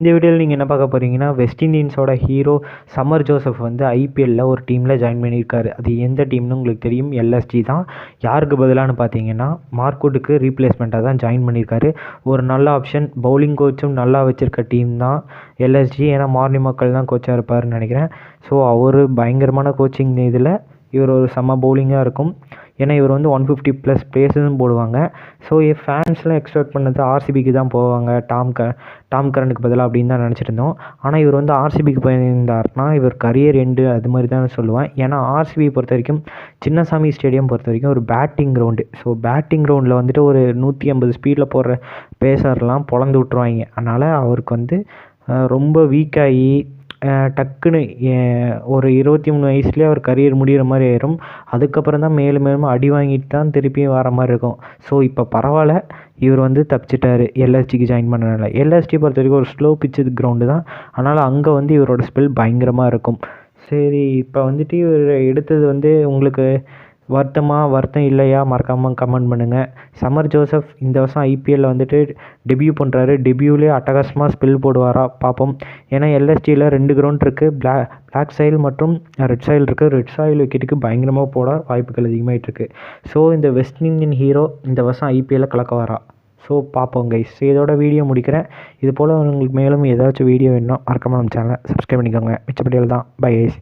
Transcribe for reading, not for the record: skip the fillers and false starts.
இந்த வீடியோவில் நீங்கள் என்ன பார்க்க போகிறீங்கன்னா, வெஸ்ட் இண்டீன்ஸோட ஹீரோ சம்மர் ஜோசப் வந்து ஐபிஎல்லில் ஒரு டீமில் ஜாயின் பண்ணியிருக்காரு. அது எந்த டீம்னு உங்களுக்கு தெரியும், எல்எஸ்ஜி தான். யாருக்கு பதிலான்னு பார்த்தீங்கன்னா, மார்க்வுட்டுக்கு ரீப்ளேஸ்மெண்ட்டாக தான் ஜாயின் பண்ணியிருக்காரு. ஒரு நல்ல ஆப்ஷன், பவுலிங் கோச்சும் நல்லா வச்சுருக்க டீம் தான் எல்எஸ்ஜி. ஏன்னா மார்னிங் மக்கள் தான் கோச்சாக இருப்பார்னு நினைக்கிறேன். ஸோ அவர் பயங்கரமான கோச்சிங் இதில் இவர் ஒரு செம்ம பவுலிங்காக இருக்கும். ஏன்னா இவர் வந்து 150+ பிளேஸஸும் போடுவாங்க. ஸோ ஃபேன்ஸ்லாம் எக்ஸ்பெக்ட் பண்ணது ஆர்சிபிக்கு தான் போவாங்க, டாம் கரனுக்கு பதிலாக அப்படின்னு தான் நினச்சிட்டு இருந்தோம். ஆனால் இவர் வந்து ஆர்சிபிக்கு போயிருந்தாருன்னா இவர் கரியர் எண்டு அது மாதிரி தான் சொல்லுவேன். ஏன்னா ஆர்சிபி பொறுத்த வரைக்கும், சின்னசாமி ஸ்டேடியம் பொறுத்த வரைக்கும் ஒரு பேட்டிங் கிரவுண்டு. ஸோ பேட்டிங் கிரவுண்டில் வந்துட்டு ஒரு 150 ஸ்பீடில் போடுற பேசர்லாம் பொழந்து விட்ருவாங்க. அதனால் அவருக்கு வந்து ரொம்ப வீக்காகி டக்குன்னு ஒரு 23 வயசுலேயே அவர் கரியர் முடிகிற மாதிரி ஆயிரும். அதுக்கப்புறம் தான் மேலும் மேலும் அடி வாங்கிட்டு தான் திருப்பியும் வர மாதிரி இருக்கும். ஸோ இப்போ பரவாயில்ல, இவர் வந்து தப்பிச்சிட்டாரு எல்எஸ்டிக்கு ஜாயின் பண்ணனால. எல்எஸ்டி பொறுத்த வரைக்கும் ஒரு ஸ்லோ பிச்சு கிரவுண்டு தான். அதனால் அங்கே வந்து இவரோட ஸ்பெல் பயங்கரமாக இருக்கும். சரி, இப்போ வந்துட்டு இவர் எடுத்தது வந்து உங்களுக்கு வருத்தம் இல்லையா, மறக்காமல் கமெண்ட் பண்ணுங்கள். சம்மர் ஜோசப் இந்த வருஷம் ஐபிஎல்லில் வந்துட்டு டெபியூ பண்ணுறாரு. டெபியூலேயே அட்டகாசமாக ஸ்பெல் போடுவாரா பார்ப்போம். ஏன்னா எல்எஸ்டியில் 2 கிரவுண்ட் இருக்குது, பிளாக் சாயில் மற்றும் ரெட் சாயில் இருக்குது. ரெட் சாயில் விக்கெட்டுக்கு பயங்கரமாக போட வாய்ப்புகள் அதிகமாகிட்டுருக்கு. ஸோ இந்த வெஸ்ட் இண்டியன் ஹீரோ இந்த வருஷம் ஐபிஎல்லில் கலக்க. ஸோ பார்ப்போம் கைஸ். இதோட வீடியோ முடிக்கிறேன். இது போல் உங்களுக்கு மேலும் ஏதாச்சும் வீடியோ வேணும் மறக்காமல் நம்ம சேனலை சப்ஸ்கிரைப் பண்ணிக்கோங்க. மிச்சப்படியில் தான். Bye guys.